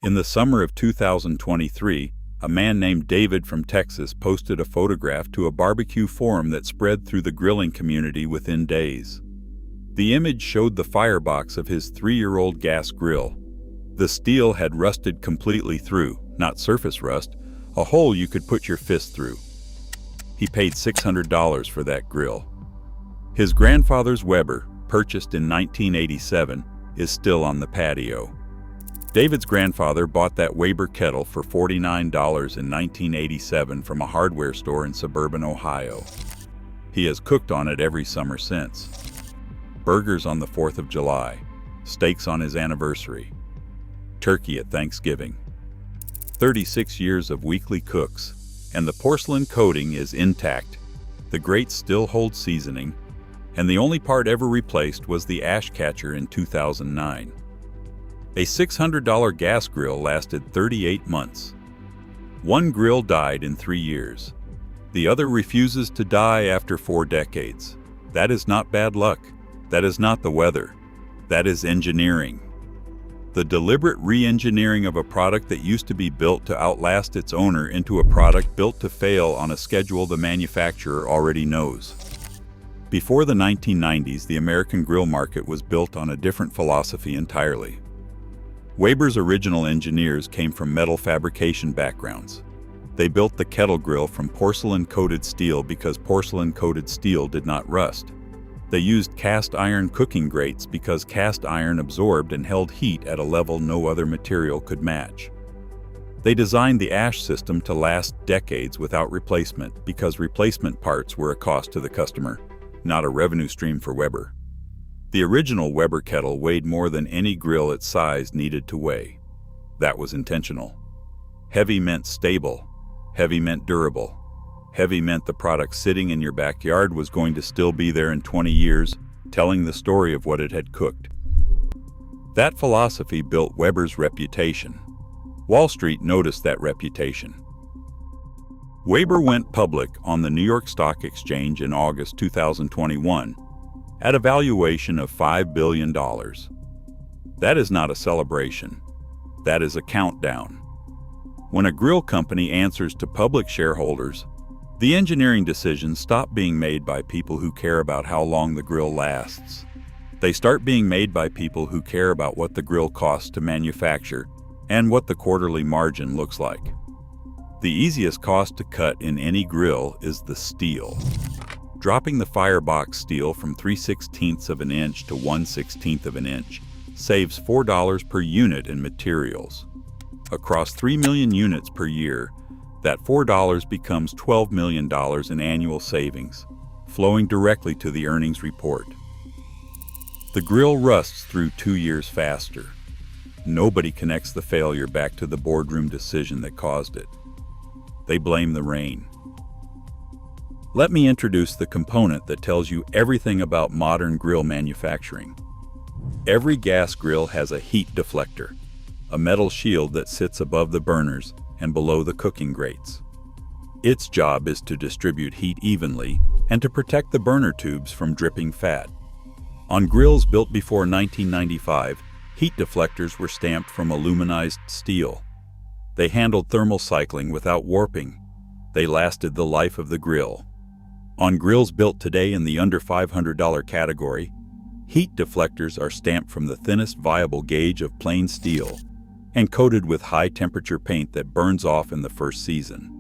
In the summer of 2023, a man named David from Texas posted a photograph to a barbecue forum that spread through the grilling community within days. The image showed the firebox of his 3-year-old gas grill. The steel had rusted completely through, not surface rust, a hole you could put your fist through. He paid $600 for that grill. His grandfather's Weber, purchased in 1987, is still on the patio. David's grandfather bought that Weber kettle for $49 in 1987 from a hardware store in suburban Ohio. He has cooked on it every summer since. Burgers on the 4th of July, steaks on his anniversary, turkey at Thanksgiving. 36 years of weekly cooks, and the porcelain coating is intact. The grates still hold seasoning, and the only part ever replaced was the ash catcher in 2009. A $600 gas grill lasted 38 months. One grill died in 3 years. The other refuses to die after 4 decades. That is not bad luck. That is not the weather. That is engineering. The deliberate re-engineering of a product that used to be built to outlast its owner into a product built to fail on a schedule the manufacturer already knows. Before the 1990s, the American grill market was built on a different philosophy entirely. Weber's original engineers came from metal fabrication backgrounds. They built the kettle grill from porcelain-coated steel because porcelain-coated steel did not rust. They used cast iron cooking grates because cast iron absorbed and held heat at a level no other material could match. They designed the ash system to last decades without replacement because replacement parts were a cost to the customer, not a revenue stream for Weber. The original Weber kettle weighed more than any grill its size needed to weigh. That was intentional. Heavy meant stable. Heavy meant durable. Heavy meant the product sitting in your backyard was going to still be there in 20 years, telling the story of what it had cooked. That philosophy built Weber's reputation. Wall Street noticed that reputation. Weber went public on the New York Stock Exchange in August 2021 at a valuation of $5 billion. That is not a celebration. That is a countdown. When a grill company answers to public shareholders, the engineering decisions stop being made by people who care about how long the grill lasts. They start being made by people who care about what the grill costs to manufacture and what the quarterly margin looks like. The easiest cost to cut in any grill is the steel. Dropping the firebox steel from 3/16 of an inch to 1/16 of an inch saves $4 per unit in materials. Across 3 million units per year, that $4 becomes $12 million in annual savings, flowing directly to the earnings report. The grill rusts through 2 years faster. Nobody connects the failure back to the boardroom decision that caused it. They blame the rain. Let me introduce the component that tells you everything about modern grill manufacturing. Every gas grill has a heat deflector, a metal shield that sits above the burners and below the cooking grates. Its job is to distribute heat evenly and to protect the burner tubes from dripping fat. On grills built before 1995, heat deflectors were stamped from aluminized steel. They handled thermal cycling without warping. They lasted the life of the grill. On grills built today in the under $500 category, heat deflectors are stamped from the thinnest viable gauge of plain steel and coated with high-temperature paint that burns off in the first season.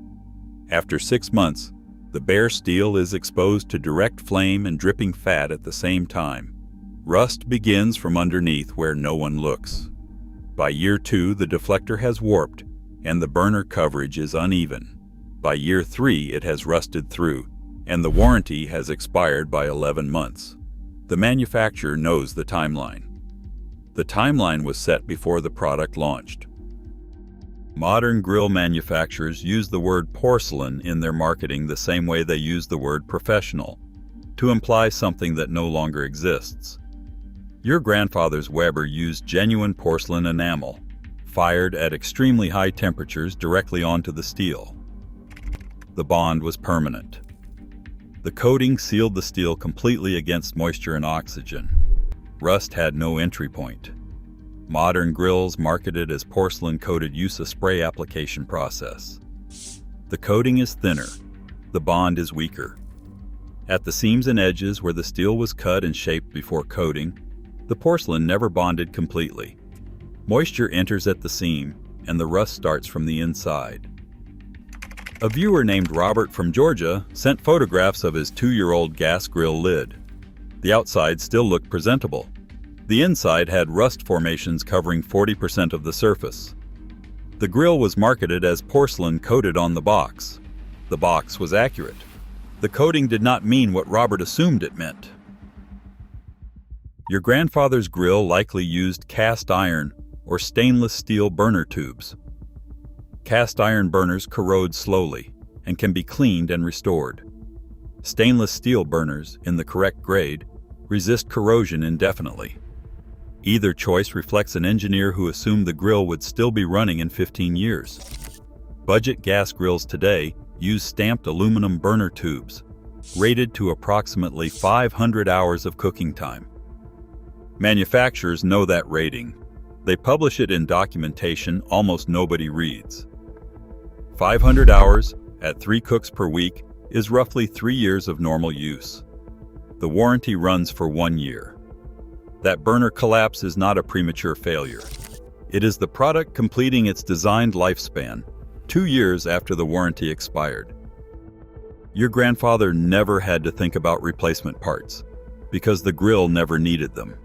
After 6 months, the bare steel is exposed to direct flame and dripping fat at the same time. Rust begins from underneath where no one looks. By year 2, the deflector has warped, and the burner coverage is uneven. By year 3, it has rusted through, and the warranty has expired by 11 months. The manufacturer knows the timeline. The timeline was set before the product launched. Modern grill manufacturers use the word porcelain in their marketing the same way they use the word professional, to imply something that no longer exists. Your grandfather's Weber used genuine porcelain enamel, fired at extremely high temperatures directly onto the steel. The bond was permanent. The coating sealed the steel completely against moisture and oxygen. Rust had no entry point. Modern grills marketed as porcelain-coated use a spray application process. The coating is thinner. The bond is weaker. At the seams and edges where the steel was cut and shaped before coating, the porcelain never bonded completely. Moisture enters at the seam, and the rust starts from the inside. A viewer named Robert from Georgia sent photographs of his 2-year-old gas grill lid. The outside still looked presentable. The inside had rust formations covering 40% of the surface. The grill was marketed as porcelain coated on the box. The box was accurate. The coating did not mean what Robert assumed it meant. Your grandfather's grill likely used cast iron or stainless steel burner tubes. Cast iron burners corrode slowly and can be cleaned and restored. Stainless steel burners, in the correct grade, resist corrosion indefinitely. Either choice reflects an engineer who assumed the grill would still be running in 15 years. Budget gas grills today use stamped aluminum burner tubes, rated to approximately 500 hours of cooking time. Manufacturers know that rating. They publish it in documentation almost nobody reads. 500 hours at 3 cooks per week is roughly 3 years of normal use. The warranty runs for 1 year. That burner collapse is not a premature failure. It is the product completing its designed lifespan, 2 years after the warranty expired. Your grandfather never had to think about replacement parts, because the grill never needed them.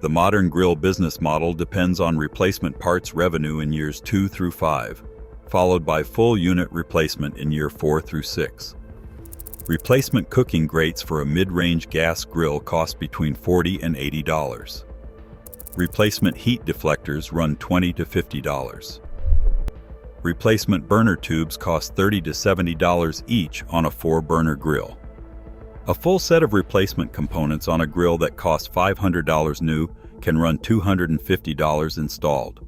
The modern grill business model depends on replacement parts revenue in years 2 through 5, followed by full unit replacement in year 4 through 6. Replacement cooking grates for a mid-range gas grill cost between $40 and $80. Replacement heat deflectors run $20 to $50. Replacement burner tubes cost $30 to $70 each on a 4-burner grill. A full set of replacement components on a grill that costs $500 new can run $250 installed.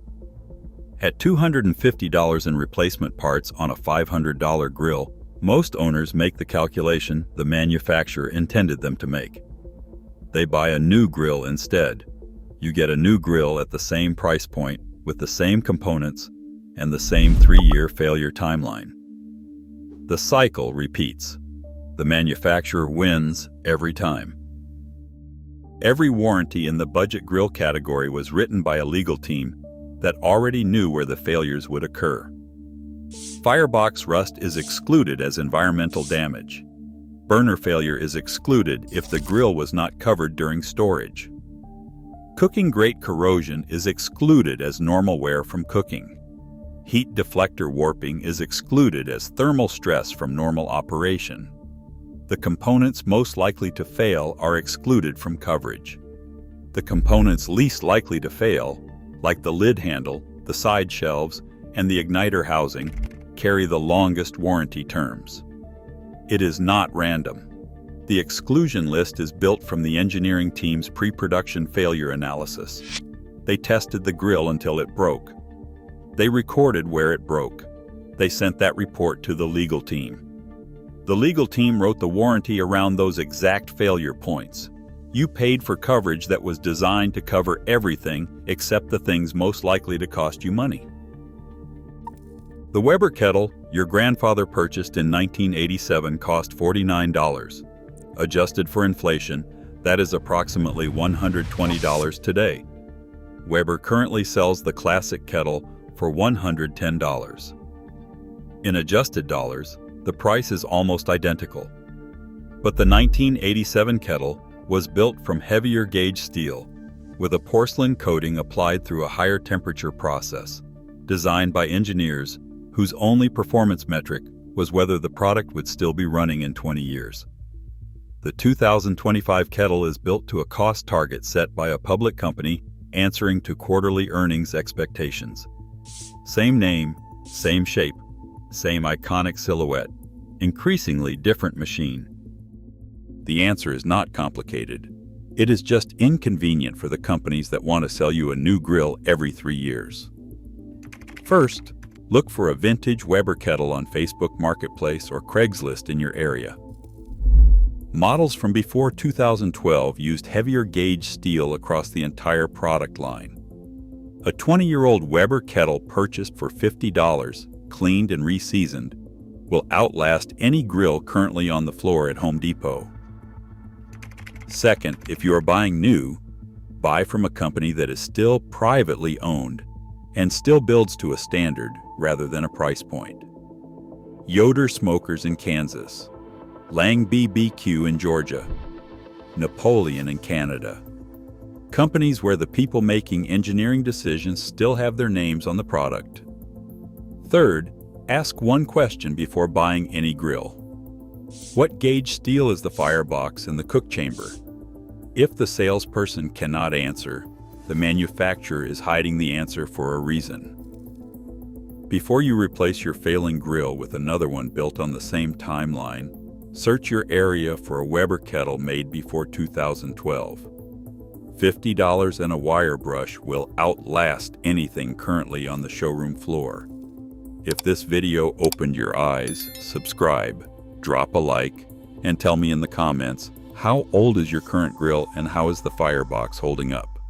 At $250 in replacement parts on a $500 grill, most owners make the calculation the manufacturer intended them to make. They buy a new grill instead. You get a new grill at the same price point with the same components and the same 3-year failure timeline. The cycle repeats. The manufacturer wins every time. Every warranty in the budget grill category was written by a legal team that already knew where the failures would occur. Firebox rust is excluded as environmental damage. Burner failure is excluded if the grill was not covered during storage. Cooking grate corrosion is excluded as normal wear from cooking. Heat deflector warping is excluded as thermal stress from normal operation. The components most likely to fail are excluded from coverage. The components least likely to fail, like the lid handle, the side shelves, and the igniter housing, carry the longest warranty terms. It is not random. The exclusion list is built from the engineering team's pre-production failure analysis. They tested the grill until it broke. They recorded where it broke. They sent that report to the legal team. The legal team wrote the warranty around those exact failure points. You paid for coverage that was designed to cover everything except the things most likely to cost you money. The Weber kettle your grandfather purchased in 1987 cost $49. Adjusted for inflation, that is approximately $120 today. Weber currently sells the classic kettle for $110. In adjusted dollars, the price is almost identical. But the 1987 kettle was built from heavier gauge steel, with a porcelain coating applied through a higher temperature process, designed by engineers whose only performance metric was whether the product would still be running in 20 years. The 2025 kettle is built to a cost target set by a public company answering to quarterly earnings expectations. Same name, same shape, same iconic silhouette, increasingly different machine. The answer is not complicated. It is just inconvenient for the companies that want to sell you a new grill every 3 years. First, look for a vintage Weber kettle on Facebook Marketplace or Craigslist in your area. Models from before 2012 used heavier gauge steel across the entire product line. A 20-year-old Weber kettle purchased for $50, cleaned and reseasoned, will outlast any grill currently on the floor at Home Depot. Second, if you are buying new, buy from a company that is still privately owned and still builds to a standard rather than a price point. Yoder Smokers in Kansas, Lang BBQ in Georgia, Napoleon in Canada. Companies where the people making engineering decisions still have their names on the product. Third, ask one question before buying any grill. What gauge steel is the firebox in the cook chamber? If the salesperson cannot answer, the manufacturer is hiding the answer for a reason. Before you replace your failing grill with another one built on the same timeline, search your area for a Weber kettle made before 2012. $50 and a wire brush will outlast anything currently on the showroom floor. If this video opened your eyes, subscribe, drop a like, and tell me in the comments, how old is your current grill and how is the firebox holding up?